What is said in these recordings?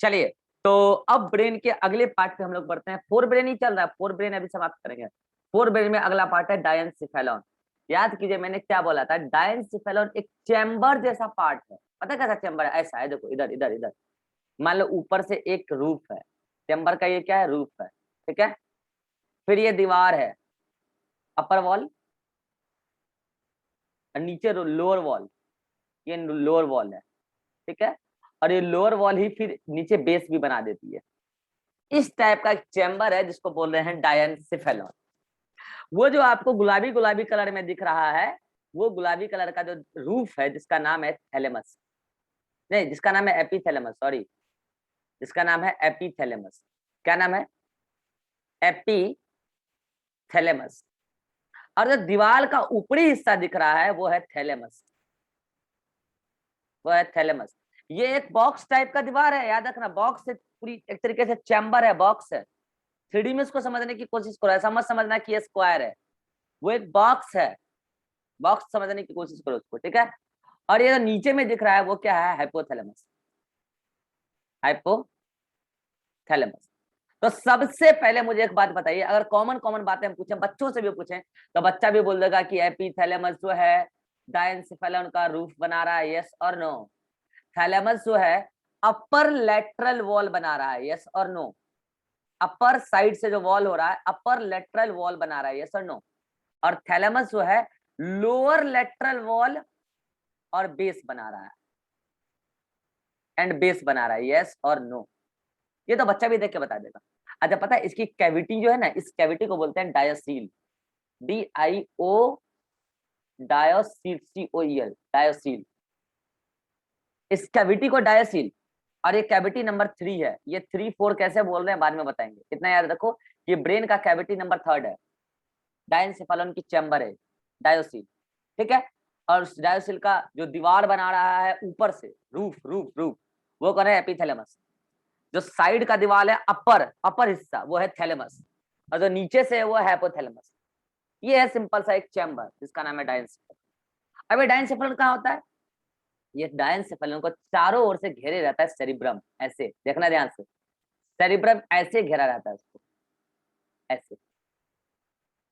चलिए, तो अब ब्रेन के अगले पार्ट पे हम लोग बढ़ते हैं। फोर ब्रेन ही चल रहा है, फोर ब्रेन अभी समाप्त करेंगे। फोर ब्रेन में अगला पार्ट है डायंसिफेलॉन। याद कीजिए मैंने क्या बोला था, डायंसिफेलॉन एक चैम्बर जैसा पार्ट है। पता है कैसा चैम्बर है? ऐसा है, देखो इधर इधर इधर। मान लो ऊपर से एक रूफ है, चैम्बर का ये क्या है? रूफ है, ठीक है। फिर ये दीवार है, अपर वॉल, और नीचे लोअर वॉल, ये लोअर वॉल है, ठीक है। और ये लोअर वॉल ही फिर नीचे बेस भी बना देती है। इस टाइप का एक चैम्बर है जिसको बोल रहे हैं डायंसिफेलॉन। वो जो आपको गुलाबी गुलाबी कलर में दिख रहा है, वो गुलाबी कलर का जो रूफ है जिसका नाम है थैलेमस, नहीं जिसका नाम है एपीथैलेमस, सॉरी, जिसका नाम है एपीथैलेमस। क्या नाम है? एपीथैलेमस। और जो दीवार का ऊपरी हिस्सा दिख रहा है वो है थैलेमस, वो है थैलेमस। ये एक बॉक्स टाइप का दीवार है, याद रखना, बॉक्स से पूरी एक तरीके से चैम्बर है, बॉक्स है। थ्री में इसको समझने की कोशिश करो, ऐसा मत समझना कि ये स्क्वायर है, वो एक बॉक्स है, बॉक्स समझने की कोशिश करो उसको, ठीक है। और ये जो नीचे में दिख रहा है वो क्या है? Hypothalamus, hypothalamus. तो सबसे पहले मुझे एक बात बताइए, अगर कॉमन कॉमन बातें हम पूछें, बच्चों से भी पूछें, तो बच्चा भी बोल देगा कि एपीथैलेमस जो है डायंसिफेलॉन का रूफ बना रहा है, यस और नो। थैलेमस जो है अपर लेटरल वॉल बना रहा है, यस और नो। अपर साइड से जो वॉल हो रहा है, अपर लेटरल वॉल बना रहा है, यस और नो। और थैलेमस जो है लोअर लेटरल वॉल और बेस बना रहा है, एंड बेस बना रहा है, यस और नो। ये तो बच्चा भी देख के बता देगा। अच्छा, पता है इसकी कैविटी जो है ना, इस कैविटी को बोलते हैं डायोसील, DIO, डायोसील, COEL, डायोसील। इस कैविटी को डायोसील, और ये कैविटी नंबर 3 है। ये 3 4 कैसे बोल रहे हैं बाद में बताएंगे, इतना याद रखो। ये ब्रेन का कैविटी नंबर 3 है, डायंसिफेलॉन की चैम्बर है डायोसील, ठीक है। और उस डायोसील का जो दीवार बना रहा है ऊपर से, रूफ रूफ रूफ, वो कौन है? एपीथैलेमस। जो साइड का दीवार है, अपर अपर हिस्सा, वो है थैलेमस। और जो नीचे से है वो है हाइपोथैलेमस। ये है सिंपल सा एक चैम्बर जिसका नाम है डायंसिफेलॉन। अब ये डायंसिफेलॉन कहाँ होता है? ये डायंसिफेलॉन को चारों ओर से घेरे रहता है सेरिब्रम, ऐसे देखना ध्यान से, सेरिब्रम ऐसे घेरा रहता है उसको, ऐसे।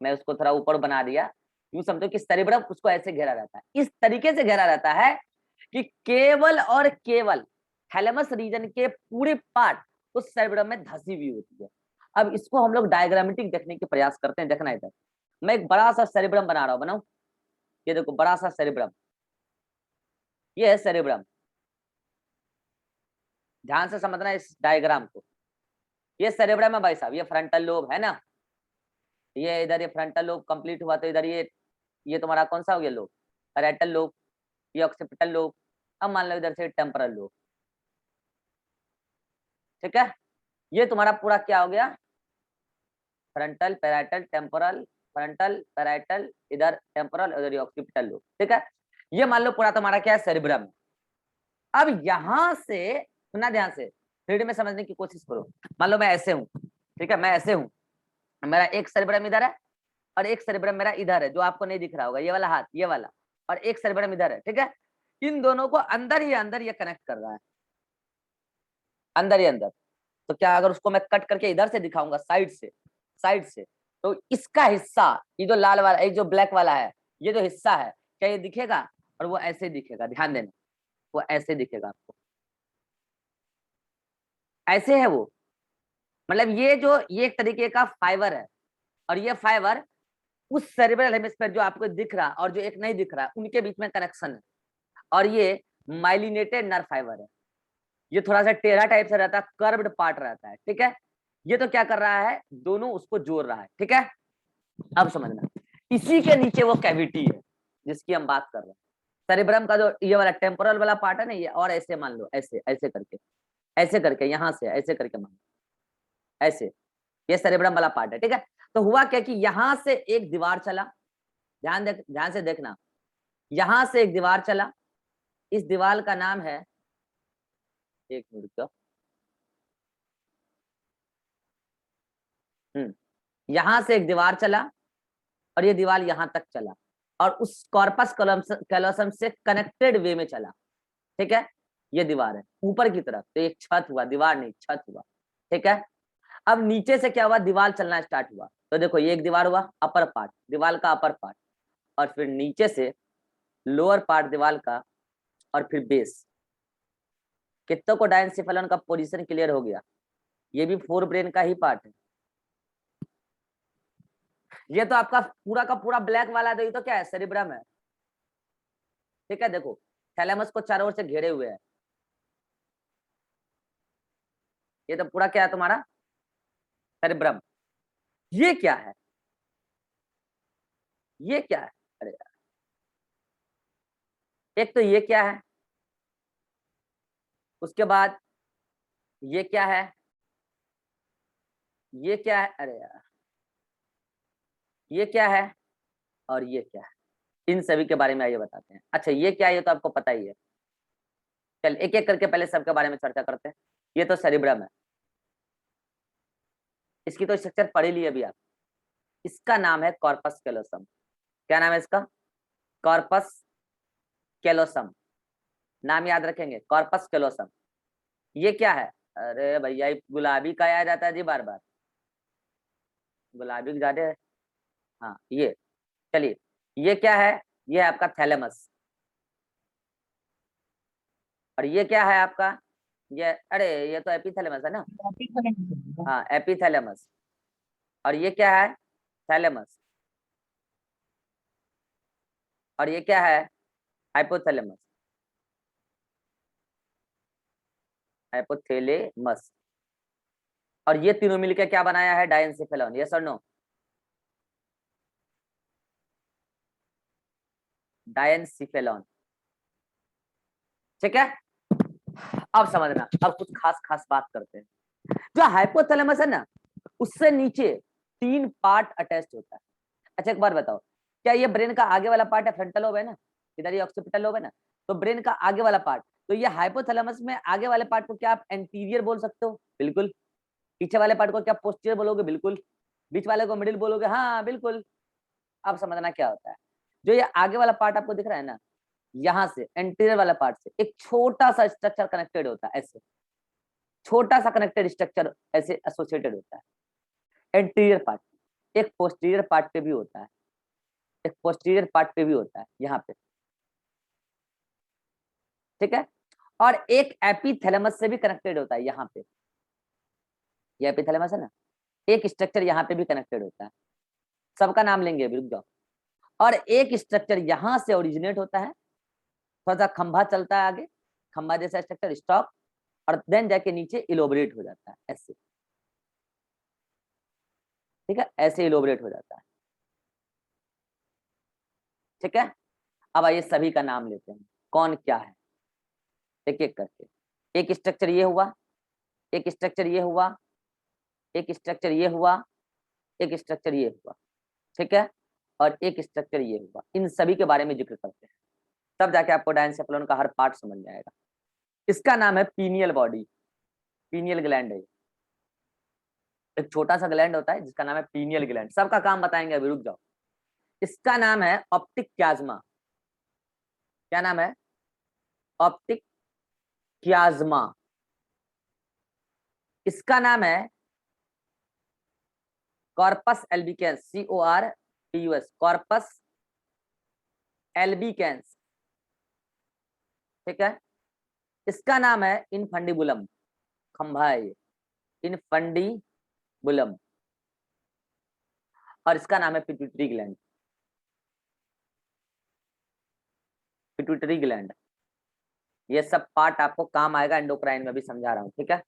मैं उसको थोड़ा ऊपर बना दिया, यूं समझो कि सेरिब्रम उसको ऐसे घेरा रहता है, इस तरीके से घेरा रहता है कि केवल और केवल थैलेमस रीजन के पूरे पार्ट उस सेरिब्रम में धसी हुई होती है। अब इसको हम लोग डायग्रामेटिक देखने के प्रयास करते हैं। देखना इधर, मैं एक बड़ा सा सेरिब्रम बना रहा हूं, बनाऊं? ये देखो बड़ा सा सेरिब्रम, ये है सेरिब्रम। ध्यान से समझना इस डायग्राम को। ये सेरिब्रम है भाई साहब, ये फ्रंटल लोब है ना, ये इधर ये फ्रंटल लोब कंप्लीट हुआ तो इधर ये तुम्हारा कौन सा हो गया लोब? पैरेटल लोब, ये ऑक्सीपिटल लोब। अब मान लो इधर से टेम्पोरल लोब, ठीक है। ये तुम्हारा पूरा क्या हो गया? Frontal, parietal, temporal, frontal, parietal, इधर टेम्पोरल, इधर ऑक्सीपिटल लोब, ठीक है। ये मान लो पूरा तुम्हारा क्या है? सेरिब्रम। अब यहां से सुनना ध्यान से, थ्री में समझने की कोशिश करो। मान लो मैं ऐसे हूं, ठीक है, मैं ऐसे हूं, मेरा एक सेरिब्रम इधर है और एक सेरिब्रम मेरा इधर है, जो आपको नहीं दिख रहा होगा, ये वाला हाथ, ये वाला, और एक सेरिब्रम इधर है, ठीक है। इन दोनों को अंदर ही अंदर ये कनेक्ट कर रहा है, अंदर ही अंदर। तो क्या अगर उसको मैं कट करके इधर से दिखाऊंगा, साइड से, साइड से, तो इसका हिस्सा, ये जो लाल वाला, एक जो ब्लैक वाला है, ये जो हिस्सा है, क्या ये दिखेगा? और वो ऐसे दिखेगा, ध्यान देना, वो ऐसे दिखेगा आपको, ऐसे है वो। मतलब ये एक तरीके का फाइबर है, और ये फाइबर उस सेरिब्रल हेमिस्फीयर जो आपको दिख रहा और जो एक नहीं दिख रहा, उनके बीच में कनेक्शन है। और ये माइलिनेटेड नर्व फाइबर है। ये थोड़ा सा टेढ़ा टाइप से रहता है, कर्व्ड पार्ट रहता है, ठीक है। ये तो क्या कर रहा है? दोनों उसको जोड़ रहा है, ठीक है। अब समझना, इसी के नीचे वो कैविटी है जिसकी हम बात कर रहे हैं। सेरिब्रम का जो ये वाला टेम्पोरल वाला पार्ट है ना, ये और ऐसे मान लो, ऐसे ऐसे करके, ऐसे करके, यहां से ऐसे करके मान लो, ऐसे, ये सेरिब्रम वाला पार्ट है, ठीक है। तो हुआ क्या कि यहां से एक दीवार चला, ध्यान से देखना, यहां से एक दीवार चला, इस दीवार का नाम है, एक मिनट का, यहां से एक दीवार चला और ये दीवार यहां तक चला, और उस कॉर्पस कैलोसम से कनेक्टेड वे में चला, ठीक है। ये दीवार है ऊपर की तरफ, तो एक छत हुआ, दीवार नहीं छत हुआ, ठीक है। अब नीचे से क्या हुआ, दीवार चलना स्टार्ट हुआ, तो देखो ये एक दीवार हुआ, अपर पार्ट, दीवार का अपर पार्ट, और फिर नीचे से लोअर पार्ट दीवार का, और फिर बेस। कितनों को डायनसेफेलॉन का पोजीशन क्लियर हो गया? ये भी फोर ब्रेन का ही पार्ट है। ये तो आपका पूरा का पूरा ब्लैक वाला, तो ये तो क्या है, सेरिब्रम है, ठीक है। देखो थैलेमस को चारों ओर से घेरे हुए है, ये तो पूरा क्या है तुम्हारा, सेरिब्रम। ये क्या है, ये क्या है, अरे यार, एक तो ये क्या है, उसके बाद ये क्या है, ये क्या है, अरे यार, ये क्या है, और ये क्या है, इन सभी के बारे में आइए बताते हैं। अच्छा ये क्या है, ये तो आपको पता ही है। चल एक एक करके पहले सबके बारे में चर्चा करते हैं। ये तो सेरिब्रम है, इसकी तो स्ट्रक्चर पढ़ ही ली अभी आप। इसका नाम है कॉर्पस कैलोसम। क्या नाम है इसका, कॉर्पस कैलोसम, नाम याद रखेंगे, कॉर्पस कैलोसम। ये क्या है, अरे भैया ये गुलाबी का आ जाता है जी बार बार, गुलाबी ज्यादा है। हाँ ये, चलिए ये क्या है, ये है आपका थैलेमस। और ये क्या है आपका, ये अरे ये तो एपिथैलेमस है ना, हाँ एपिथैलेमस। और ये क्या है, थैलेमस। और ये क्या है, हाइपोथैलेमस, हाइपोथैलेमस। और ये तीनों मिलकर क्या बनाया है, डायनसेफेलॉन, यस और नो, डायनसेफेलॉन, ठीक है। अब समझना, अब कुछ खास खास बात करते हैं। जो हाइपोथैलेमस है ना, उससे नीचे तीन पार्ट अटैच होता है। अच्छा एक बार बताओ, क्या ये ब्रेन का आगे वाला पार्ट है, फ्रंटल लोब है ना, इधर ये ऑक्सीपिटल लोब है ना, तो ब्रेन का आगे वाला पार्ट, तो ये हाइपोथैलेमस में आगे वाले पार्ट को क्या आप एंटीरियर बोल सकते हो, बिल्कुल। पीछे वाले पार्ट को क्या पोस्टीरियर बोलोगे, बिल्कुल। बीच वाले को मिडिल बोलोगे, हाँ बिल्कुल। अब समझना क्या होता है, जो ये आगे वाला पार्ट आपको दिख रहा है ना, यहाँ से एंटीरियर वाला पार्ट से एक छोटा सा स्ट्रक्चर कनेक्टेड होता है, ऐसे छोटा सा कनेक्टेड स्ट्रक्चर ऐसे एसोसिएटेड होता है एंटीरियर पार्ट। एक पोस्टीरियर पार्ट पे भी होता है, एक पोस्टीरियर पार्ट पे भी होता है यहाँ पे, ठीक है। और एक एपिथैलेमस से भी कनेक्टेड होता है यहाँ पे, ये एपिथैलेमस है ना, एक स्ट्रक्चर यहाँ पे भी कनेक्टेड होता है। सबका नाम लेंगे अभी, रुक जाओ। और एक स्ट्रक्चर यहाँ से ओरिजिनेट होता है, थोड़ा सा खंभा चलता है आगे, खंभा जैसा स्ट्रक्चर स्टॉप, और देन जाके नीचे इलोबरेट हो जाता है ऐसे, ठीक है, ऐसे इलोबरेट हो जाता है, ठीक है। अब आइए सभी का नाम लेते हैं, कौन क्या है, एक एक करके। एक स्ट्रक्चर ये हुआ, एक स्ट्रक्चर ये हुआ, एक स्ट्रक्चर ये हुआ, एक स्ट्रक्चर ये हुआ, ठीक है। और एक स्ट्रक्चर ये हुआ, इन सभी के बारे में जिक्र करते हैं, तब जाके आपको डायनसेफेलॉन का हर पार्ट समझ में आएगा। इसका नाम है पीनियल बॉडी, पीनियल ग्लैंड है, एक छोटा सा ग्लैंड होता है जिसका नाम है पीनियल ग्लैंड। सबका काम बताएंगे अभी, रुक जाओ। इसका नाम है ऑप्टिक क्याज्मा। क्या नाम है, ऑप्टिक क्याज्मा। इसका नाम है corpus albicans, CORPUS, corpus albicans, ठीक है। इसका नाम है इनफंडिबुलम, खंभा है ये, इनफंडिबुलम। और इसका नाम है पिट्यूटरी ग्लैंड, पिट्यूटरी ग्लैंड। ये सब पार्ट आपको काम आएगा, एंडोक्राइन में भी समझा रहा हूँ, ठीक है।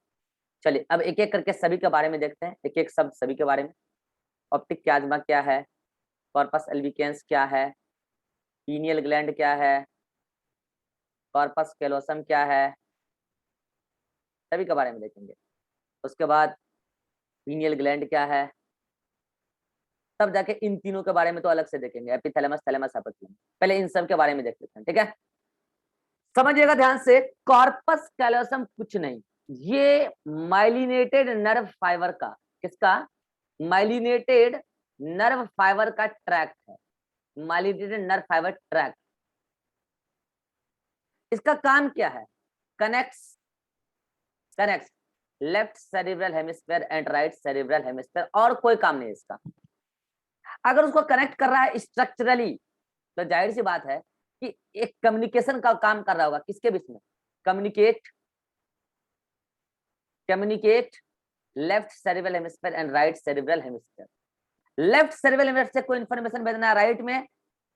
चलिए अब एक एक करके सभी के बारे में देखते हैं, एक एक शब्द सभी के बारे में। ऑप्टिक क्याज्मा क्या है, कॉर्पस एल्बिकेंस क्या है, पीनियल ग्लैंड क्या है, कॉर्पस कैलोसम क्या है, सभी के बारे में देखेंगे। उसके बाद पीनियल ग्लैंड क्या है, तब जाके इन तीनों के बारे में तो अलग से देखेंगे, एपिथैलेमस, थैलेमस, हाइपोथैलेमस। पहले इन सब के बारे में देख लेते हैं, ठीक है। समझिएगा ध्यान से, कॉर्पस कैलोसम कुछ नहीं, ये माइलिनेटेड नर्व फाइबर का, किसका, माइलिनेटेड नर्व फाइबर का ट्रैक्ट है, माइलिनेटेड नर्व फाइबर ट्रैक्ट। इसका काम क्या है, connects left cerebral hemisphere and right cerebral hemisphere, और कोई काम नहीं है इसका। अगर उसको कनेक्ट कर रहा है स्ट्रक्चरली तो जाहिर सी बात है कि एक कम्युनिकेशन का काम कर रहा होगा, किसके बीच में, communicate left cerebral hemisphere and right cerebral hemisphere. Left cerebral hemisphere से कोई इंफॉर्मेशन भेजना है राइट में,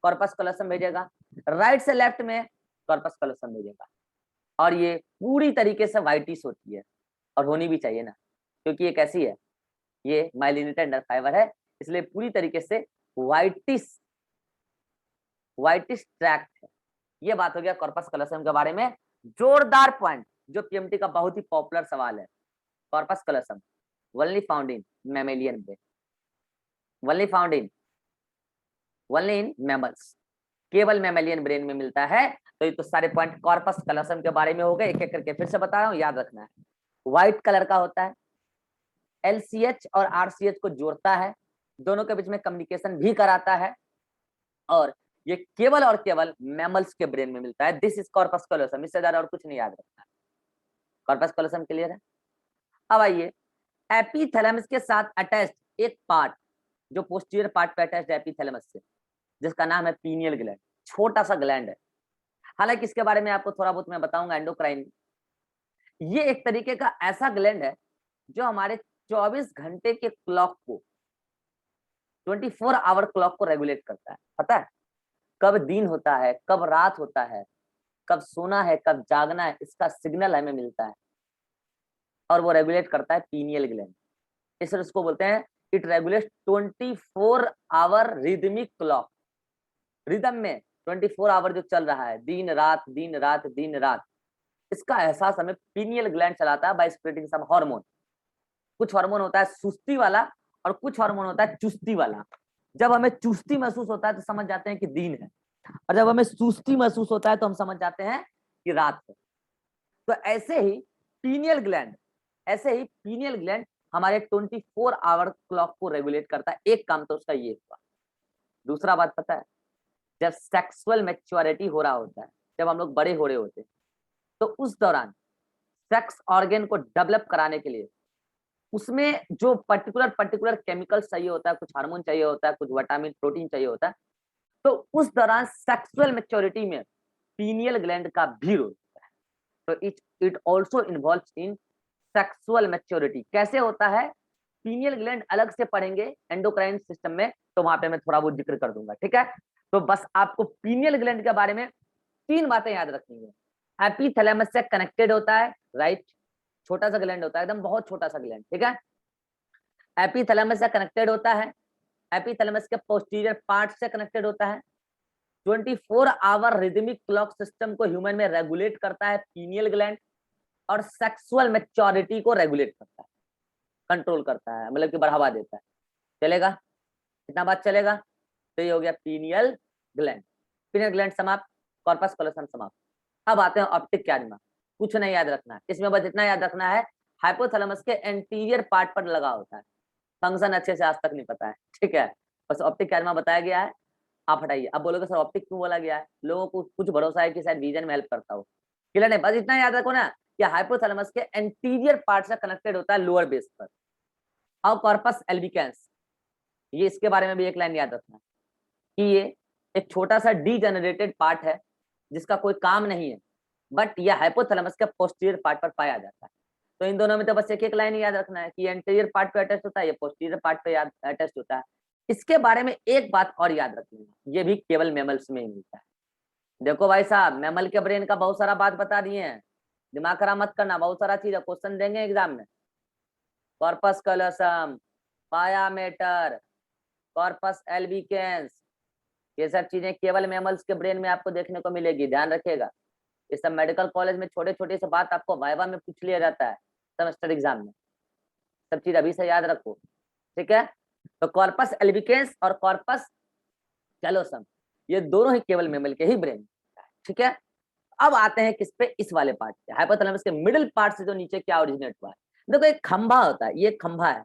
कॉर्पस कॉलोसम भेजेगा, राइट से लेफ्ट में कॉर्पस कॉलोसम भेजेगा। और ये पूरी तरीके से व्हाइटिश होती है, और होनी भी चाहिए ना, क्योंकि ये कैसी है, ये माइलिनेटेड नर्व फाइबर है, इसलिए पूरी तरीके से व्हाइटिश ट्रैक्ट है। ये बात हो गया कॉर्पस कॉलोसम के बारे में। जोरदार पॉइंट जो पीएमटी का बहुत ही पॉपुलर सवाल है, corpus callosum only found in mammalian brain, only in mammals, केवल मैमेलियन ब्रेन में मिलता है। तो ये तो सारे पॉइंट कॉर्पस कॉलोसम के बारे में हो गए, एक एक करके फिर से बता रहा हूँ, याद रखना है। व्हाइट कलर का होता है, LCH और RCH को जोड़ता है, दोनों के बीच में कम्युनिकेशन भी कराता है, और ये केवल और केवल मैमल्स के ब्रेन में मिलता है। दिस इज कॉर्पस कॉलोसम, इससे ज्यादा और कुछ नहीं याद रखना है। कॉर्पस कॉलोसम क्लियर है। अब आइए, एपीथैलेमस के साथ अटैच्ड एक पार्ट जो पोस्टीरियर पार्ट पे अटैच्ड है एपीथैलेमस से, जिसका नाम है पीनियल ग्लैंड। छोटा सा ग्लैंड है, हालांकि इसके बारे में आपको थोड़ा बहुत मैं बताऊंगा एंडोक्राइन। ये एक तरीके का ऐसा ग्लैंड है जो हमारे 24 घंटे के क्लॉक को, 24 आवर क्लॉक को रेगुलेट करता है। पता है कब दिन होता है, कब रात होता है, कब सोना है, कब जागना है, इसका सिग्नल हमें मिलता है, और वो रेगुलेट करता है पीनियल ग्लैंड। इसलिए उसको बोलते हैं it regulates 24 hour rhythmic clock. Rhythm में 24 आवर जो चल रहा है, दिन रात दिन रात दिन रात, इसका एहसास हमें पीनियल ग्लैंड चलाता है बाय सिक्रेटिंग सम हार्मोन। कुछ हार्मोन होता है सुस्ती वाला, और कुछ हार्मोन होता है चुस्ती वाला। जब हमें चुस्ती महसूस होता है तो समझ जाते हैं कि दिन है, और जब हमें सुस्ती महसूस होता है तो हम समझ जाते हैं कि रात है। तो ऐसे ही पीनियल ग्लैंड हमारे 24 आवर क्लॉक को रेगुलेट करता है। एक काम तो उसका ये हुआ। दूसरा बात पता है, जब सेक्सुअल मैच्योरिटी हो रहा होता है, जब हम लोग बड़े हो रहे होते हैं, तो उस दौरान सेक्स ऑर्गन को डेवलप कराने के लिए उसमें जो पर्टिकुलर केमिकल्स चाहिए होता है, कुछ हार्मोन चाहिए होता है, कुछ विटामिन प्रोटीन चाहिए होता है, तो उस दौरान सेक्सुअल मैच्योरिटी में पीनियल ग्लैंड का भी रोल होता है। तो it also involves in sexual maturity. कैसे होता है, पीनियल ग्लैंड अलग से पढ़ेंगे एंडोक्राइन सिस्टम में, तो वहां पे मैं थोड़ा बहुत जिक्र कर दूंगा, ठीक है। तो बस आपको पीनियल ग्लैंड के बारे में 3 बातें याद रखनी है। एपीथैलेमस से कनेक्टेड होता है, राइट, छोटा सा ग्लैंड होता है, एकदम बहुत छोटा सा ग्लैंड, ठीक है। एपीथैलेमस से कनेक्टेड होता है, एपीथैलेमस के पोस्टीरियर पार्ट से कनेक्टेड होता है, 24 आवर रिदमिक क्लॉक सिस्टम को ह्यूमन में रेगुलेट करता है पीनियल ग्लैंड, और सेक्सुअल मैच्योरिटी को रेगुलेट करता है, कंट्रोल करता है, मतलब कि बढ़ावा देता है। चलेगा, इतना बात चलेगा। तो ये हो गया पीनियल ग्लैंड समाप्त, कॉर्पस कॉलोसम समाप्त। अब आते हैं ऑप्टिक क्यारिमा। कुछ नहीं याद रखना है इसमें, बस इतना याद रखना है हाइपोथैलेमस के एंटीरियर पार्ट पर लगा होता है। फंक्शन अच्छे से आज तक नहीं पता है, ठीक है, बस ऑप्टिक क्यारिमा बताया गया है। आप हटाइए। अब बोलोगे सर ऑप्टिक क्यों बोला गया है, लोगों को कुछ भरोसा है कि शायद विजन में हेल्प करता हो, क्लियर नहीं, बस इतना याद रखो ना कि हाइपोथैलेमस के एंटीरियर पार्ट से कनेक्टेड होता है लोअर बेस पर। और कॉर्पस एल्बिकेंस, ये इसके बारे में भी एक लाइन याद रखना कि ये एक छोटा सा डीजेनरेटेड पार्ट है जिसका कोई काम नहीं है, बट ये हाइपोथैलेमस के पोस्टीरियर पार्ट पर पाया जाता है। तो इन दोनों में तो बस एक एक लाइन याद रखना है कि एंटीरियर पार्ट पे अटैच होता है, ये पोस्टीरियर पार्ट पे अटैच होता है। इसके बारे में एक बात और याद रखनी, ये भी केवल मैमल्स में ही मिलता है। देखो भाई साहब, मैमल के ब्रेन का बहुत सारा बात बता दिए हैं, दिमाग खराब मत करना, बहुत सारा चीज है, क्वेश्चन देंगे एग्जाम में। कॉर्पस कॉलोसम, पाया मेटर, कॉर्पस एल्बिकेंस, ये सब चीजें केवल मैमल्स के ब्रेन में आपको देखने को मिलेगी, ध्यान रखिएगा। ये सब मेडिकल कॉलेज में छोटे छोटे से बात आपको वाइवा में पूछ लिया जाता है सेमेस्टर एग्जाम में, सब चीज अभी से याद रखो, ठीक है। तो कॉर्पस एल्बिकेंस और कॉर्पस कैलोसम, ये दोनों ही केवल मैमल के ही ब्रेन, ठीक है। अब आते हैं किस पे, इस वाले पार्ट पे, हाइपोथैलेमस के मिडिल पार्ट से जो नीचे क्या ओरिजिनेट हुआ है। देखो एक खंभा होता है, ये खंभा है,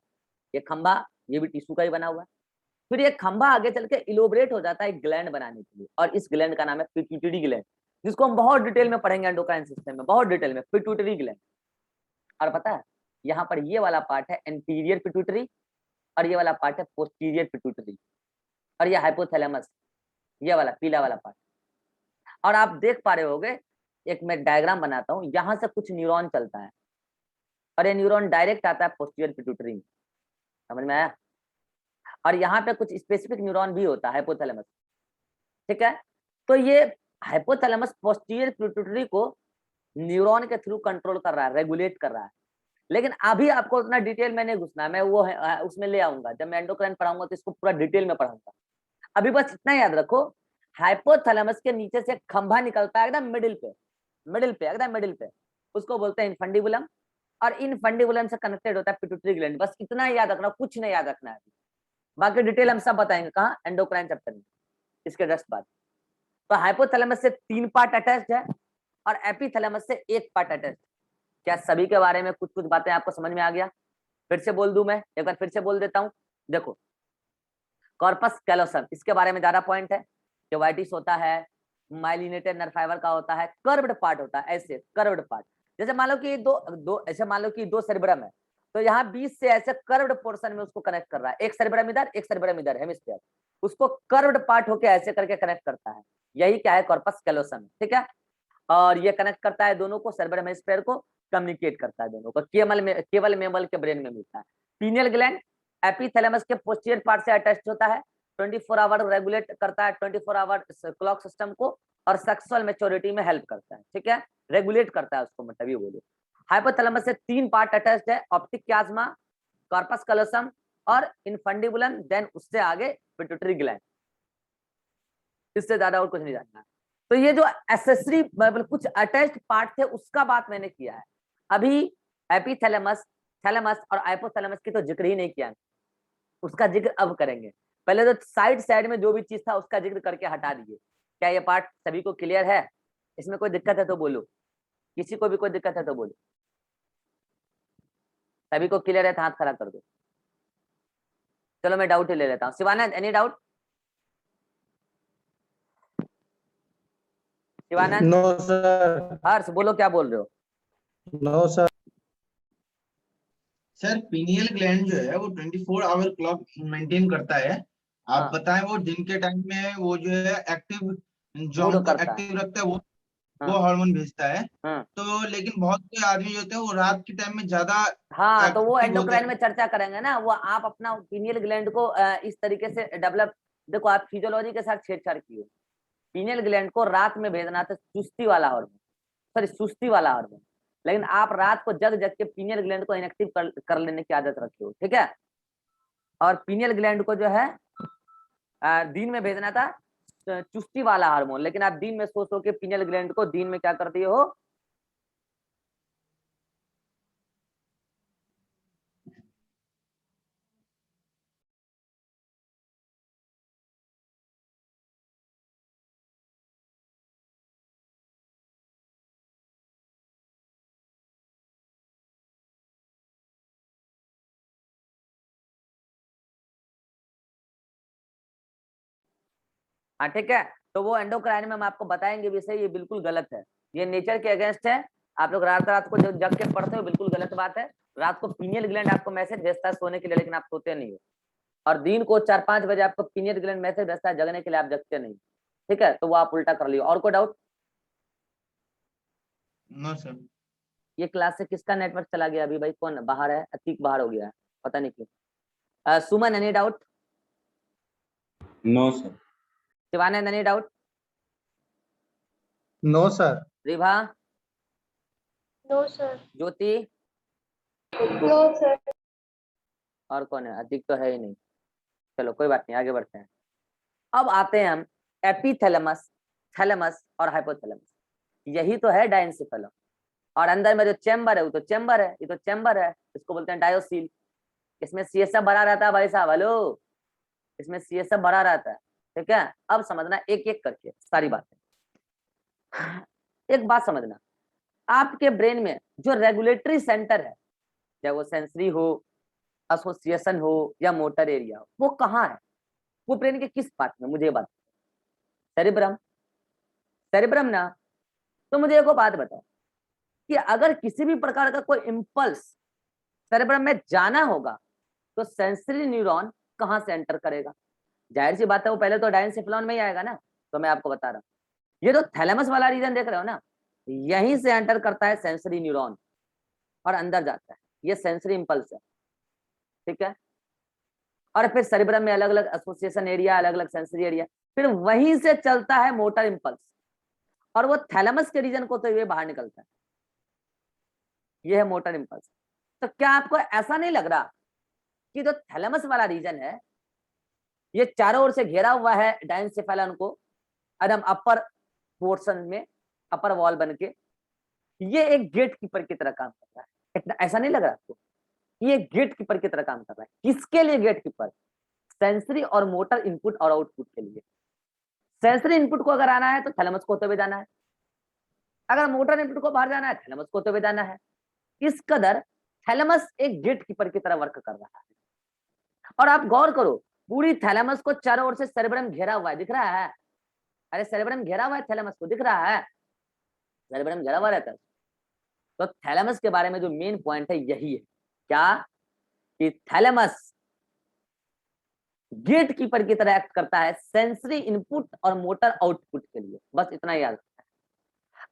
ये खंभा, ये भी टिश्यू का ही बना हुआ है। फिर ये खंभा आगे चल के इलोबरेट हो जाता है ग्लैंड बनाने के लिए, और इस ग्लैंड का नाम है पिट्यूटरी ग्लैंड। जिसको हम बहुत डिटेल में पढ़ेंगे एंडोक्राइन सिस्टम में, बहुत डिटेल में, पिट्यूटरी ग्लैंड। और पता है यहाँ पर ये वाला पार्ट है एंटीरियर पिट्यूटरी और ये वाला पार्ट है पोस्टीरियर पिट्यूटरी, और ये हाइपोथैलेमस, ये वाला पीला वाला पार्ट। और आप देख पा रहे होगे, एक मैं डायग्राम बनाता हूँ, यहाँ से कुछ न्यूरॉन चलता है और ये न्यूरॉन डायरेक्ट आता है पोस्टीरियर पिट्यूटरी में, समझ में आया। और यहाँ पे कुछ स्पेसिफिक न्यूरॉन भी होता है हाइपोथैलेमस, ठीक है। तो ये हाइपोथैलेमस पोस्टीरियर पिट्यूटरी को न्यूरॉन के थ्रू कंट्रोल कर रहा है, रेगुलेट कर रहा है। लेकिन अभी आपको उतना डिटेल में नहीं घुसना है, मैं वो उसमें ले आऊंगा, जब मैं एंडोक्राइन पढ़ाऊंगा तो इसको पूरा डिटेल में पढ़ाऊंगा। अभी बस इतना याद रखो, हाइपोथैलेमस के नीचे से खंभा निकलता है एकदम मिडिल पे, एकदम मिडिल पे, उसको बोलते हैं इनफंडिबुलम, और इनफंडिबुलम से कनेक्टेड होता है पिट्यूटरी ग्लैंड। बस इतना याद रखना, कुछ नहीं याद रखना है। बाकी डिटेल हम सब बताएंगे कहाँ, एंडोक्राइन चैप्टर में, इसके जस्ट बाद। तो हाइपोथैलेमस से 3 पार्ट अटैच्ड है और एपिथैलेमस से 1 पार्ट अटैच्ड। क्या सभी के बारे में कुछ कुछ बातें आपको समझ में आ गया? फिर से बोल दूं मैं, एक बार फिर से बोल देता हूँ। देखो, कॉर्पस कैलोसम, इसके बारे में ज्यादा पॉइंट है। क्योवाइटिस होता है, माइलिनेटेड नर्व फाइबर का होता है, कर्व्ड पार्ट होता है, ऐसे कर्व्ड पार्ट। जैसे मान लो कि ऐसे मान लो कि 2 सेरेब्रम है, तो यहाँ बीच से ऐसे कर्व्ड पोर्शन में उसको कनेक्ट कर रहा है, एक सेरेब्रम इधर, एक सेरेब्रम इधर, हेमिस्फीयर, उसको कर्व्ड पार्ट होके ऐसे करके कनेक्ट करता है। यही क्या है, कॉर्पस कैलोसम, ठीक है। और ये कनेक्ट करता है दोनों को, सेरेब्रम हेमिस्फीयर को, कम्युनिकेट करता है दोनों को, केवल मेमल के ब्रेन में मिलता है। पीनियल ग्लैंड एपिथैलेमस के पोस्टीरियर पार्ट से अटैच्ड होता है, 24 आवर रेगुलेट करता है 24 आवर क्लॉक सिस्टम को, और सेक्सुअल मैच्योरिटी में हेल्प करता है, ठीक है, रेगुलेट करता है उसको, मतलब ये बोलो। हाइपोथैलेमस से 3 पार्ट अटैच्ड है, ऑप्टिक क्याज्मा, कॉर्पस कैलोसम और इनफंडिबुलम, देन उससे आगे पिट्यूटरी ग्लैंड। इससे ज्यादा और कुछ नहीं जानना। तो ये जो एसेसरी मतलब कुछ अटैच्ड पार्ट थे उसका बात मैंने किया है। अभी एपिथैलेमस, थैलेमस और हाइपोथैलेमस की तो जिक्र ही नहीं किया, उसका जिक्र अब करेंगे। पहले तो साइड साइड में जो भी चीज था उसका जिक्र करके हटा दीजिए। क्या ये पार्ट सभी को क्लियर है? इसमें कोई दिक्कत है तो बोलो, किसी को भी कोई दिक्कत है तो बोलो। सभी को क्लियर है तो हाथ खड़ा कर दो। चलो मैं डाउट ही ले लेता हूँ। Shivanand, any doubt? Shivanand? No sir. Harsh, बोलो क्या बोल रहे हो? No sir. Sir pineal gland जो है वो 24 आवर क्लॉक मेंटेन करता है। आप हाँ, बताएं, वो दिन के टाइम में वो जो है एक्टिव, मूड जॉन को करता है। एक्टिव रखता है, वो हाँ हार्मोन भेजता है। हाँ तो लेकिन बहुत से आदमी जो होते हैं वो रात के टाइम में ज्यादा हाँ, तो वो एक्टिव होते एंडोक्राइन हैं। में चर्चा करेंगे ना, वो आप अपना पीनियल ग्लैंड को इस तरीके से डेवलप। देखो, आप फिजियोलॉजी के साथ छेड़छाड़ किए। पीनियल ग्लैंड को रात में भेजना था सुस्ती वाला हार्मोन, सॉरी सुस्ती वाला हार्मोन, लेकिन आप रात को जग जग के पीनियल ग्लैंड को इनएक्टिव कर लेने की आदत रखे हो, ठीक है। और पीनियल ग्लैंड को जो है दिन में भेजना था चुस्ती वाला हार्मोन, लेकिन आप दिन में सो के पीनियल ग्लैंड को दिन में क्या कर दिए हो? हाँ ठीक है। तो वो एंडोक्राइन में हम आपको बताएंगे विषय, ये बिल्कुल गलत है, ये नेचर के अगेंस्ट है। आप लोग रात रात को जब जग के पढ़ते हो, बिल्कुल गलत बात है। रात को पीनियल ग्लैंड आपको मैसेज भेजता है सोने के लिए, लेकिन आप सोते नहीं हो। और दिन को 4-5 बजे आपको पीनियल ग्लैंड मैसेज भेजता है जगने के लिए, आप जगते नहीं, ठीक है। तो वो आप उल्टा कर लियो। और कोई डाउट? No sir. ये क्लास से किसका नेटवर्क चला गया अभी भाई? कौन बाहर है? अतीक बाहर हो गया है, पता नहीं क्यों। Suman, any doubt? No sir. Shivanand, any doubt? No sir. Ribha? No sir. Jyoti? No sir. और कौन है? अतीक तो है ही नहीं। चलो कोई बात नहीं, आगे बढ़ते हैं। अब आते हैं हम एपिथैलेमस, थैलेमस और हाइपोथैलेमस। यही तो है डायंसिफेलम। और अंदर में जो चैम्बर है वो तो चैम्बर है, ये तो चैम्बर है, इसको बोलते हैं डायोसील। इसमें सीएसएफ भरा रहता है भाई साहब, हेलो, इसमें सीएसएफ भरा रहता है, ठीक है। अब समझना एक एक करके सारी बातें। एक बात समझना, आपके ब्रेन में जो रेगुलेटरी सेंटर है, चाहे वो सेंसरी हो, एसोसिएशन हो या मोटर एरिया हो, वो कहाँ है? वो ब्रेन के किस पार्ट में? मुझे ये बात। सेरिब्रम, सेरिब्रम ना। तो मुझे एक बात बताओ कि अगर किसी भी प्रकार का कोई इम्पल्स सेरेब्रम में जाना होगा तो सेंसरी न्यूरॉन कहां से एंटर करेगा? जाहिर सी बात है वो पहले तो डायंसेफेलॉन में ही आएगा ना। तो मैं आपको बता रहा हूँ, ये जो थैलेमस वाला रीजन देख रहे हो ना, यहीं से एंटर करता है सेंसरी न्यूरॉन और अंदर जाता है। ये सेंसरी इंपल्स है, ठीक है। और फिर सेरेब्रम में अलग अलग एसोसिएशन एरिया, अलग अलग सेंसरी एरिया, फिर वहीं से चलता है मोटर इंपल्स और वो थैलेमस के रीजन को तो ये बाहर निकलता है। ये है मोटर इंपल्स। तो क्या आपको ऐसा नहीं लग रहा कि जो थैलेमस वाला रीजन है ये चारों ओर से घेरा हुआ है डायंसेफेलॉन को, एकदम अपर पोर्शन में, अपर वॉल बन के, ये एक गेट कीपर की तरह काम कर रहा है। इतना ऐसा नहीं लग रहा आपको? ये गेट कीपर की तरह काम कर रहा है। किसके लिए गेट कीपर? सेंसरी और मोटर इनपुट और आउटपुट के लिए। सेंसरी इनपुट को अगर आना है तो थैलेमस को होते हुए जाना है, अगर मोटर इनपुट को बाहर जाना है थैलेमस को होते हुए जाना है। इस कदर थैलेमस एक गेट कीपर की तरह वर्क कर रहा है। और आप गौर करो, पूरी थैलेमस को चारों ओर से सेरेब्रम घेरा हुआ है, दिख रहा है? अरे सेरेब्रम घेरा हुआ है, थैलेमस को दिख रहा है, सेरेब्रम घेरा हुआ रहता है। तो थैलेमस के बारे में जो मेन पॉइंट है यही है, क्या कि थैलेमस गेट कीपर की तरह एक्ट करता है सेंसरी इनपुट और मोटर आउटपुट के लिए। बस इतना याद रखना है।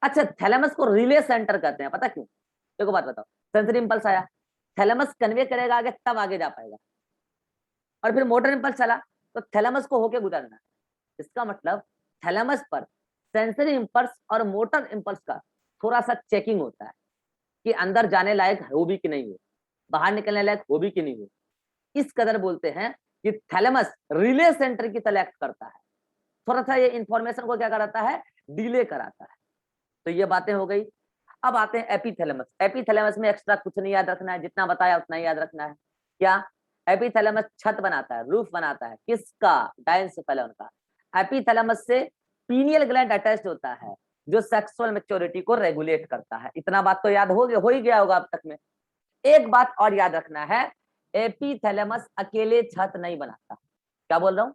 अच्छा, थैलेमस को रिले सेंटर कहते हैं, पता क्यों? देखो बात बताओ, सेंसरी इंपल्स आया, थैलेमस कन्वे करेगा आगे, तब आगे जा पाएगा, और फिर मोटर इंपल्स चला तो थैलेमस को होके गुजरना है। इसका मतलब थैलेमस पर सेंसरी इंपल्स और मोटर इंपल्स का थोड़ा सा चेकिंग होता है कि अंदर जाने लायक हो भी कि नहीं हो, बाहर निकलने लायक हो भी कि नहीं हो। इस कदर बोलते हैं कि थैलेमस रिले सेंटर की तरह एक्ट करता है। थोड़ा सा ये इंफॉर्मेशन को क्या कराता है? डिले कराता है। तो ये बातें हो गई। अब आते हैं एपीथैलेमस। एपीथैलेमस में एक्स्ट्रा कुछ नहीं याद रखना है, जितना बताया उतना ही याद रखना है। क्या? एपीथैलेमस छत बनाता है, रूफ बनाता है, किसका? डायंसेफेलॉन का। एपीथैलेमस से पीनियल ग्लैंड अटैच्ड होता है जो सेक्सुअल मैच्योरिटी को रेगुलेट करता है। इतना बात तो याद हो ही गया होगा अब तक में। एक बात और याद रखना है, एपीथैलेमस अकेले छत नहीं बनाता। क्या बोल रहा हूं?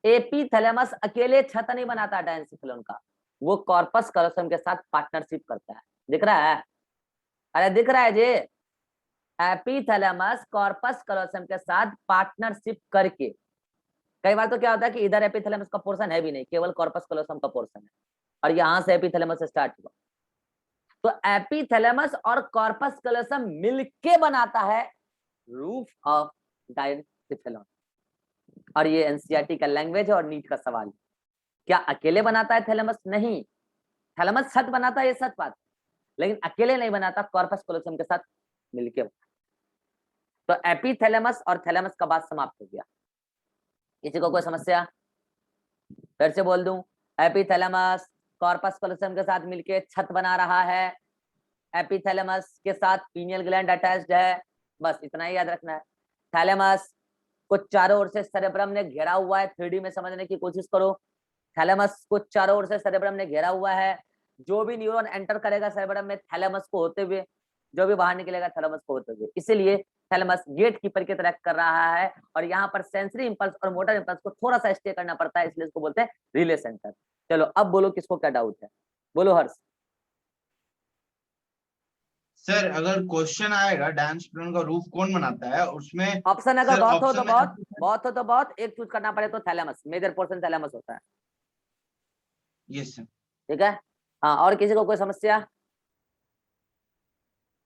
एपीथैलेमस अकेले छत नहीं बनाता डायंसेफेलॉन का, वो कॉर्पस कलोसम के साथ पार्टनरशिप करता है। दिख रहा है? अरे दिख रहा है जी? एपीथैलेमस कॉर्पस कलोसम के साथ पार्टनरशिप करके, कई बार तो क्या होता है कि इधर एपीथैलेमस का पोर्शन है भी नहीं, केवल कॉर्पस कलोसम का पोर्शन है, और यहां से एपीथैलेमस स्टार्ट हुआ। तो एपीथैलेमस और कॉर्पस कलोसम मिलके बनाता है रूफ ऑफ डायंसेफेलॉन। और ये एनसीईआरटी का लैंग्वेज है और नीट का सवाल। क्या अकेले बनाता है थैलेमस? नहीं, थैलेमस छत बनाता है, ये सच बात, लेकिन अकेले नहीं बनाता, कॉर्पस कलोसम के साथ मिलके। तो एपीथैलेमस और थैलेमस का बात समाप्त हो गया। किसी को कोई समस्या? फिर से बोल दूं, एपीथैलेमस कॉर्पस कलोसम के साथ मिलके छत बना रहा है, एपीथैलेमस के साथ पीनियल ग्लैंड अटैच्ड है, बस इतना ही याद रखना है। थैलेमस को चारों ओर से सेरेब्रम ने घेरा हुआ है, 3D में समझने की कोशिश करो। थैलेमस को चारों ओर से सेरेब्रम ने घेरा हुआ है, जो भी न्यूरॉन एंटर करेगा सेरेब्रम में थैलेमस को होते हुए, जो भी बाहर निकलेगा थैलेमस को होते हुए। इसीलिए थैलेमस गेट कीपर की तरह कर रहा है, और यहाँ पर सेंसरी इंपल्स और मोटर इंपल्स को थोड़ा सा स्टे करना पड़ता है, इसलिए इसको बोलते हैं रिले सेंटर। चलो अब बोलो किसको क्या डाउट है, बोलो हर्ष। सर अगर क्वेश्चन आएगा डायंसेफेलॉन का रूफ कौन बनाता है, उसमें ऑप्शन अगर सर बहुत हो तो ऑप्शन में बहुत, बहुत हो तो बहुत, एक चूज करना पड़े तो थैलेमस, मेजर पोर्शन थैलेमस होता है। Yes sir. ठीक है, हाँ, और किसी को कोई समस्या?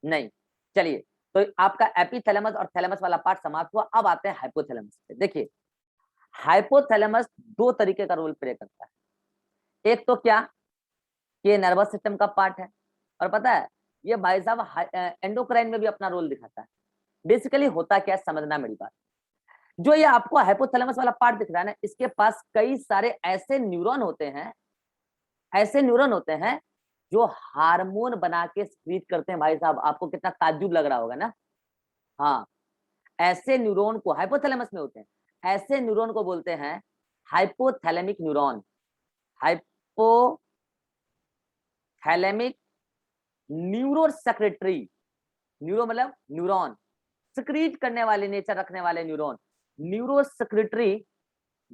नहीं। चलिए, तो आपका एपीथैलेमस और थैलेमस वाला पार्ट समाप्त हुआ। अब आते हैं हाइपोथैलेमस पे। देखिए, हाइपोथैलेमस दो तरीके का रोल प्ले करता है। एक तो क्या, ये नर्वस सिस्टम का पार्ट है, और पता है ये भाई साहब एंडोक्राइन में भी अपना रोल दिखाता है। बेसिकली होता क्या है, समझना मेरी बात। जो ये आपको हाइपोथैलेमस वाला पार्ट दिख रहा है ना, इसके पास कई सारे ऐसे न्यूरॉन होते हैं, ऐसे न्यूरॉन होते हैं जो हार्मोन बना के स्क्रीट करते हैं। भाई साहब आपको कितना ताज्जुब लग रहा होगा ना। हाँ, ऐसे न्यूरॉन को हाइपोथैलेमस में होते हैं, ऐसे न्यूरॉन को बोलते हैं hypothalamic neuron. Hypothalamic neuro secretary, neuro मतलब न्यूरॉन, सक्रीट करने वाले नेचर रखने वाले neuron, neuro secretary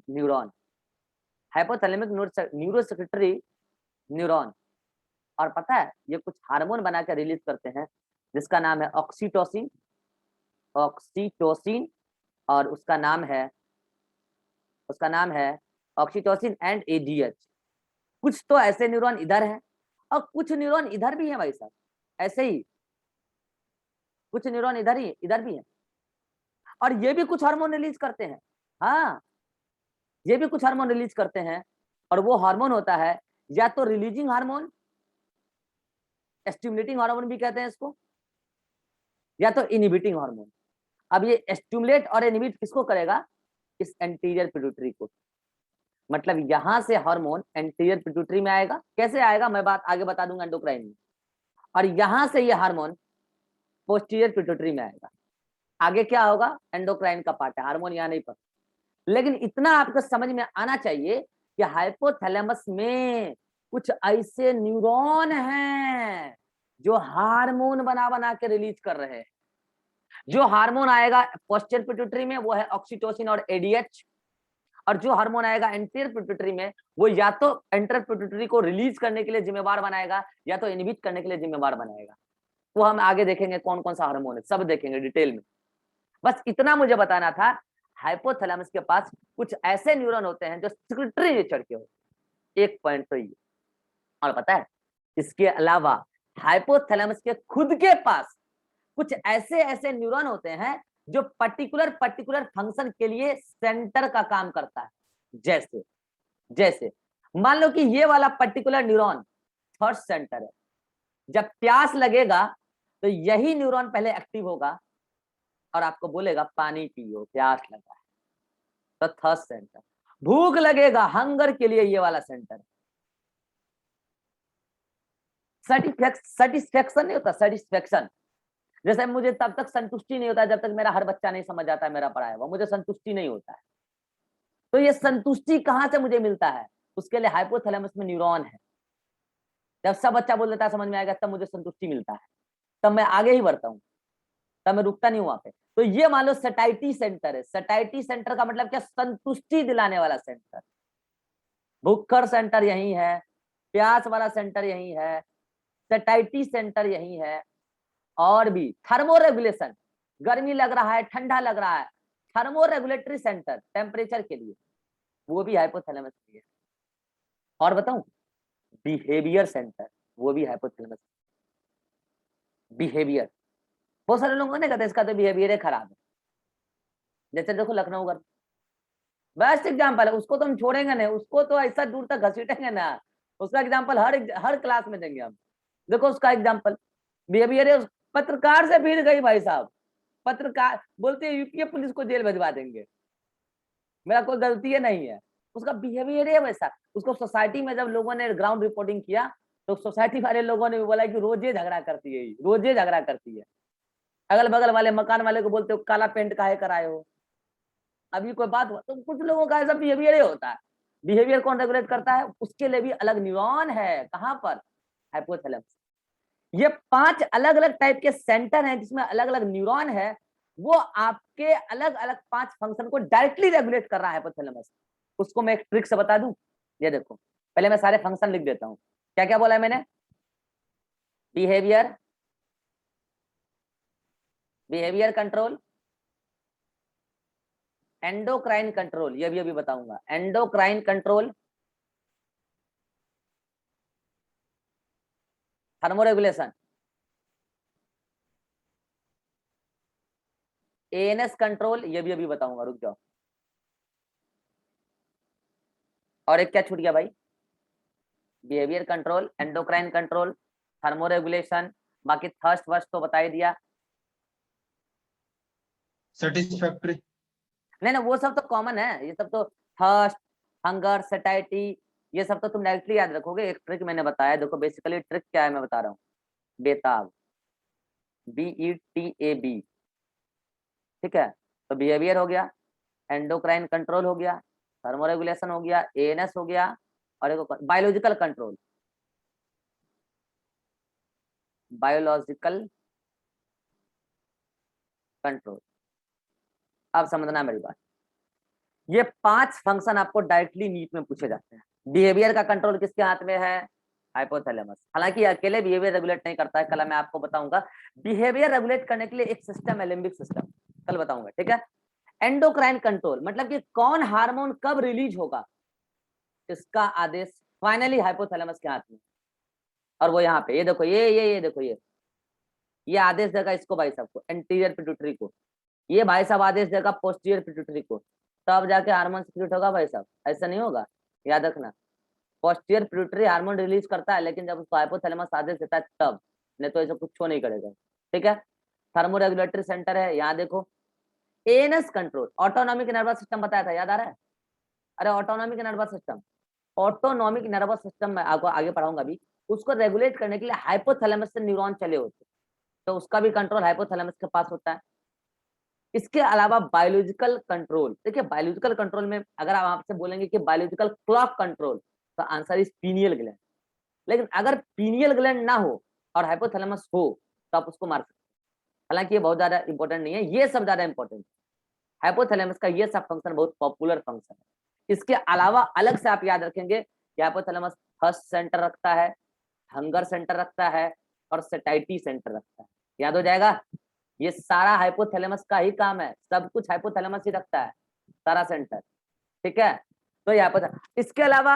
neuron, hypothalamic neuro secretary neuron. और पता है ये कुछ हार्मोन बना के रिलीज करते हैं जिसका नाम है ऑक्सीटोसिन, ऑक्सीटोसिन, और उसका नाम है ऑक्सीटोसिन एंड एडीएच। कुछ तो ऐसे न्यूरॉन इधर हैं और कुछ न्यूरॉन इधर भी हैं भाई साहब, ऐसे ही कुछ न्यूरॉन इधर भी हैं, और ये भी कुछ हार्मोन रिलीज करते हैं। हाँ, ये भी कुछ हार्मोन रिलीज करते हैं, और वो हार्मोन होता है या तो रिलीजिंग हार्मोन, स्टिमुलेटिंग हार्मोन भी कहते हैं इसको, या तो इनहिबिटिंग हार्मोन। अब ये स्टिमुलेट और इनहिबिट किसको करेगा? इस एंटीरियर पिट्यूटरी को। मतलब यहां से हार्मोन एंटीरियर पिट्यूटरी में आएगा। कैसे आएगा मैं बात आगे बता दूंगा एंडोक्राइन में। और यहां से ये हार्मोन पोस्टीरियर पिट्यूटरी में आएगा। आगे क्या होगा? एंडोक्राइन का पार्ट है, हार्मोन यहाँ नहीं पता। लेकिन इतना आपको समझ में आना चाहिए कि हाइपोथैलेमस में कुछ ऐसे न्यूरॉन हैं जो हार्मोन बना बना के रिलीज कर रहे हैं। जो हार्मोन आएगा पोस्टीरियर पिट्यूटरी में वो है ऑक्सीटोसिन और एडीएच, और जो हार्मोन आएगा एंटीरियर पिट्यूटरी में वो या तो एंटीरियर पिट्यूटरी को रिलीज करने के लिए जिम्मेवार बनाएगा या तो इनहिबिट करने के लिए जिम्मेवार बनाएगा। वो हम आगे देखेंगे कौन कौन सा हार्मोन है, सब देखेंगे डिटेल में। बस इतना मुझे बताना था, हाइपोथैलेमस के पास कुछ ऐसे न्यूरॉन होते हैं जो सेक्रेटरी नेचर के होते हैं। एक पॉइंट तो ये। और पता है इसके अलावा हाइपोथैलेमस के खुद के पास कुछ ऐसे न्यूरॉन होते हैं जो पर्टिकुलर फंक्शन के लिए सेंटर का काम करता है। जैसे मान लो कि ये वाला पर्टिकुलर न्यूरॉन थर्स्ट सेंटर है। जब प्यास लगेगा तो यही न्यूरॉन पहले एक्टिव होगा और आपको बोलेगा पानी पियो, प्यास लगा है, तो थर्स्ट सेंटर। भूख लगेगा, हंगर के लिए ये वाला सेंटर। सेटिस्फेक्शन नहीं होता, सेटिस्फेक्शन। जैसे मुझे तब तक संतुष्टि नहीं होता जब तक मेरा हर बच्चा नहीं समझ आता है मेरा पढ़ाया हुआ, मुझे संतुष्टि नहीं होता है। तो ये संतुष्टि कहां से मुझे मिलता है? उसके लिए हाइपोथैलेमस में न्यूरॉन है। जब सब बच्चा बोल देता है समझ में आएगा तब मुझे संतुष्टि मिलता है, तब मैं आगे ही बढ़ता हूँ, तब मैं रुकता नहीं हूँ वहां पे। तो ये मान लो सटाइटी सेंटर है। सटाइटी सेंटर का मतलब क्या? संतुष्टि दिलाने वाला सेंटर। भुक्खर सेंटर यही है, प्यास वाला सेंटर यही है, सटाइटी सेंटर यही है। और भी थर्मो रेगुलेशन, गर्मी लग रहा है, ठंडा लग रहा है, थर्मो रेगुलेटरी सेंटर टेम्परेचर के लिए, वो भी हाइपोथैलेमस में है। और बताऊं, बिहेवियर सेंटर, वो भी हाइपोथैलेमस। बिहेवियर, बहुत सारे लोगों ने कहते इसका तो बिहेवियर खराब है। जैसे देखो लखनऊ का बेस्ट एग्जाम्पल है, उसको तो हम छोड़ेंगे नहीं, उसको तो ऐसा दूर तक घसीटेंगे ना। उसका एग्जाम्पल हर क्लास में देंगे हम। देखो उसका एग्जाम्पल बिहेवियर है, पत्रकार से भीड़ गई भाई साहब। पत्रकार बोलते हैं यूपी पुलिस को जेल भिजवा देंगे, मेरा कोई गलती है नहीं है। उसका बिहेवियर है वैसा। उसको सोसाइटी में जब लोगों ने ग्राउंड रिपोर्टिंग किया तो सोसाइटी वाले लोगों ने भी बोला कि रोजे झगड़ा करती है, रोजे झगड़ा करती है। अगल बगल वाले मकान वाले को बोलते हो काला पेंट काहे कराए हो। अभी कोई बात हुआ तो कुछ लोगों का ऐसा बिहेवियर होता है। बिहेवियर कौन रेगुलेट करता है? उसके लिए भी अलग न्यूरॉन है। कहां पर? हाइपोथैलेमस। ये 5 अलग अलग टाइप के सेंटर हैं जिसमें अलग अलग न्यूरॉन है। वो आपके अलग अलग 5 फंक्शन को डायरेक्टली रेगुलेट कर रहा है हाइपोथैलेमस। उसको मैं एक ट्रिक से बता दूं। ये देखो, पहले मैं सारे फंक्शन लिख देता हूं। क्या क्या बोला है मैंने? Behaviour, behaviour control, endocrine control, ये भी अभी बताऊंगा। Endocrine control, thermoregulation, ANS control, ये भी अभी बताऊंगा, रुक जाओ। और एक क्या छूट गया भाई? Behaviour control, endocrine control, thermoregulation, बाकी थर्स्ट वर्स्ट तो बता ही दिया। सेटिस्फैक्टरी। नहीं वो सब तो कॉमन है, ये सब तो थर्स्ट, हंगर, सैटिस्फैक्टरी, ये सब तो तुम डायरेक्टली याद रखोगे। एक ट्रिक मैंने बताया, देखो बेसिकली ट्रिक क्या है मैं बता रहा हूँ। बेताब, BETAB, ठीक है। तो बिहेवियर हो गया, एंडोक्राइन कंट्रोल हो गया, थर्मोरेगुलेशन हो गया, एएनएस हो गया, और एक बायोलॉजिकल कंट्रोल, बायोलॉजिकल कंट्रोल। अब समझना मेरी बात, ये 5 फंक्शन आपको डायरेक्टली नीट में पूछे जाते हैं। बिहेवियर का कंट्रोल किसके हाथ में है? हाइपोथैलेमस। हालांकि ये अकेले बिहेवियर रेगुलेट नहीं करता है, कल मैं आपको बताऊंगा। बिहेवियर रेगुलेट करने के लिए एक सिस्टम है लिम्बिक सिस्टम, कल बताऊंगा, ठीक है। एंडोक्राइन कंट्रोल मतलब कि कौन हार्मोन कब रिलीज होगा, इसका आदेश फाइनली हाइपोथैलेमस के हाथ में। और वो यहाँ पे ये देखो, ये देखो, ये आदेश देगा इसको भाई साहब को, एंटीरियर पिट्यूटरी को। ये भाई साहब आदेश देगा पोस्टीरियर पिट्यूटरी को, तब जाके हार्मोन सिक्रीट होगा भाई साहब, ऐसा नहीं होगा, याद रखना। पोस्टीरियर पिट्यूटरी हार्मोन रिलीज करता है, लेकिन जब उसको हाइपोथैलेमस आदेश देता है तब, नहीं तो ऐसा कुछ नहीं करेगा, ठीक है। थर्मोरेगुलेटरी सेंटर है, यहाँ देखो। ANS control, autonomic nervous system बताया था, याद आ रहा है? अरे autonomic nervous system, autonomic nervous system में आपको आगे पढ़ाऊंगा अभी। उसको रेगुलेट करने के लिए हाइपोथैलेमस से न्यूरॉन चले होते, तो उसका भी कंट्रोल हाइपोथैलेमस के पास होता है। इसके अलावा बायोलॉजिकल कंट्रोल, देखिए बायोलॉजिकल कंट्रोल में अगर आप आपसे बोलेंगे कि बायोलॉजिकल क्लॉक कंट्रोल, तो आंसर इज पीनियल ग्लैंड। लेकिन अगर पीनियल ग्लैंड ना हो और हाइपोथैलेमस हो तो आप उसको मार सकते हैं। हालांकि ये बहुत ज्यादा इंपॉर्टेंट नहीं है, ये सब ज्यादा इंपॉर्टेंट। हाइपोथैलेमस का ये सब फंक्शन बहुत पॉपुलर फंक्शन है। इसके अलावा अलग से आप याद रखेंगे कि हाइपोथैलेमस थर्स्ट सेंटर रखता है, हंगर सेंटर रखता है और सेटाइटी सेंटर रखता है, याद हो जाएगा। ये सारा हाइपोथैलेमस का ही काम है, सब कुछ हाइपोथैलेमस ही रखता है, सारा सेंटर, ठीक है। तो ये इसके अलावा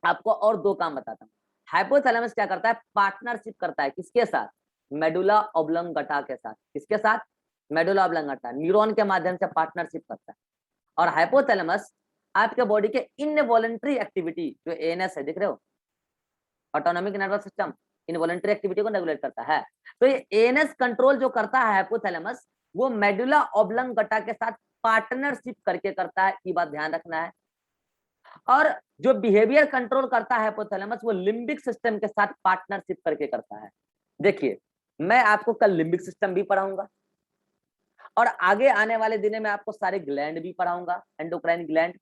आपको और दो काम बताता हूँ। हाइपोथैलेमस क्या करता है, पार्टनरशिप करता है, किसके साथ? मेडुला ऑब्लंगटा के साथ। किसके साथ? मेडुला ऑब्लंगटा, न्यूरॉन के माध्यम से पार्टनरशिप करता है। और हाइपोथैलेमस आपके बॉडी के इनवॉलंटरी एक्टिविटी, जो एएनएस है, दिख रहे हो, autonomic nervous system, involuntary activity को रेगुलेट करता है। तो ये एएनएस कंट्रोल जो करता है हाइपोथैलेमस, वो मेडुला ऑब्लंगटा के साथ पार्टनरशिप करके करता है, ये बात ध्यान रखना है। और जो बिहेवियर कंट्रोल करता है हाइपोथैलेमस, वो लिम्बिक सिस्टम के साथ पार्टनरशिप करके करता है। देखिए मैं आपको कल लिम्बिक सिस्टम भी पढ़ाऊंगा और आगे आने वाले दिनों में आपको सारे ग्लैंड भी पढ़ाऊंगा, एंडोक्राइन ग्लैंड।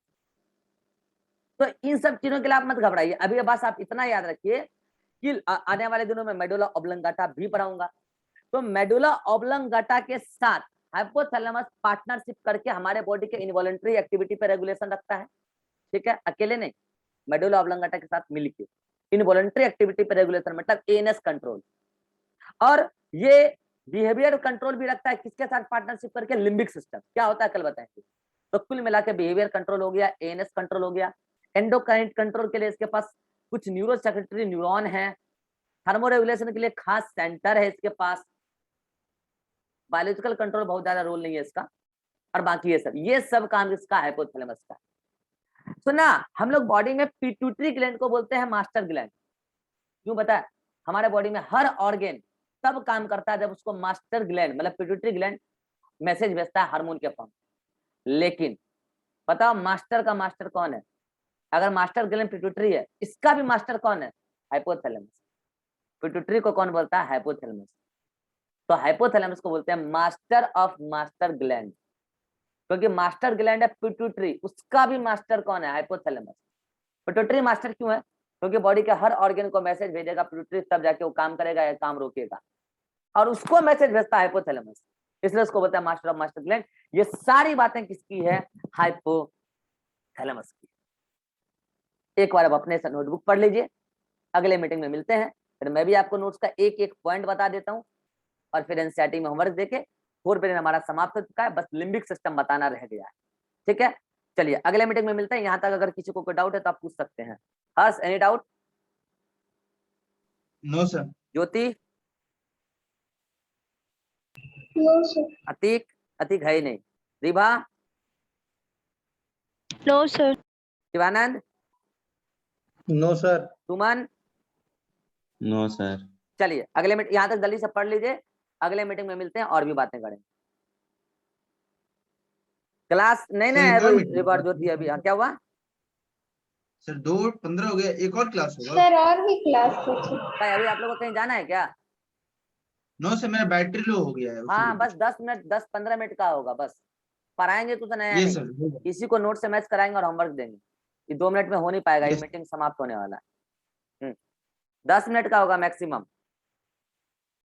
तो इन सब चीजों के लिए आप मत घबराइए, अभी बस आप इतना याद रखिए कि आने वाले दिनों में मेडुला ऑब्लंगटा भी पढ़ाऊंगा। तो मेडुला ऑब्लंगटा के साथ हाइपोथैलेमस पार्टनरशिप करके हमारे बॉडी के इनवॉलंटरी एक्टिविटी पे रेगुलेशन रखता है, ठीक है, अकेले नहीं, मेडुला ऑब्लंगटा के साथ मिलके इनवॉलंटरी एक्टिविटी पे रेगुलेशन, मतलब एएनएस कंट्रोल। और ये बिहेवियर कंट्रोल भी रखता है, किसके साथ पार्टनरशिप करके? Limbic system. क्या होता है कल बताएंगे। तो कुल मिला के बिहेवियर कंट्रोल हो गया, एएनएस कंट्रोल हो गया, एंडोक्राइन कंट्रोल के लिए इसके पास कुछ न्यूरोसेक्रेटरी न्यूरॉन है, थर्मोरेगुलेशन के लिए खास सेंटर है इसके पास, बायोलॉजिकल कंट्रोल बहुत ज्यादा रोल नहीं है इसका, और बाकी ये सब काम इसका हाइपोथैलेमस का। सुना, हम लोग बॉडी में पिट्यूटरी ग्लैंड को बोलते हैं मास्टर ग्लैंड। क्यों बता? हमारे बॉडी में हर ऑर्गेन तब काम करता है जब उसको मास्टर ग्लैंड मतलब पिट्यूटरी ग्लैंड मैसेज भेजता है हार्मोन के फॉर्म। लेकिन बताओ मास्टर का मास्टर कौन है? अगर मास्टर ग्लैंड पिट्यूटरी है, इसका भी मास्टर कौन है? हाइपोथैलेमस। पिट्यूटरी को कौन बोलता है? हाइपोथैलेमस। तो हाइपोथैलेमस को बोलते हैं मास्टर ऑफ मास्टर ग्लैंड, क्योंकि मास्टर ग्लैंड है पिट्यूटरी, उसका भी मास्टर कौन है? हाइपोथैलेमस। पिट्यूटरी मास्टर क्यों है? क्योंकि बॉडी के हर ऑर्गन को मैसेज भेजेगा पिट्यूटरी, तब जाके वो काम करेगा या काम रोकेगा, और उसको मैसेज भेजता है हाइपोथैलेमस, इसलिए उसको बोलते हैं मास्टर ऑफ मास्टर ग्लैंड। ये सारी बातें किसकी है? हाइपोथैलेमस की। एक बार अब अपने से नोटबुक पढ़ लीजिए, अगले मीटिंग में मिलते हैं। फिर मैं भी आपको नोट्स का एक एक पॉइंट बता देता हूँ, और फिर एनसीईआरटी में होमवर्क देके 4 पीरियड हमारा समाप्त हो चुका है, बस लिम्बिक सिस्टम बताना रह गया है, ठीक है। चलिए अगले मीटिंग में मिलते हैं। यहाँ तक अगर किसी को कोई डाउट है तो आप पूछ सकते हैं। Harsh, any doubt? No sir. Jyoti? No sir. Ateeq? Ateeq है ही नहीं। Ribha? No sir. Shivanand? No sir. Suman? No sir. चलिए अगले मीटिंग यहाँ तक जल्दी से पढ़ लीजिए, अगले मीटिंग में मिलते हैं और भी बातें करेंगे। क्लास नहीं ना है रिभा ज्योति अभी? क्या हुआ सर? 2:15 हो गया, एक और क्लास होगा? सर और भी क्लास है। भाई? अभी आप लोग को कहीं जाना है क्या? नो सर, मेरा बैटरी लो हो गया है। हाँ बस 10 मिनट 10-15 मिनट का होगा, बस पढ़ाएंगे तो नया ये नहीं, सर होगा। किसी को नोट से मैच कराएंगे और होमवर्क देंगे। ये 2 मिनट में हो नहीं पाएगा, ये Yes. मीटिंग समाप्त होने वाला है। 10 मिनट का होगा मैक्सिमम।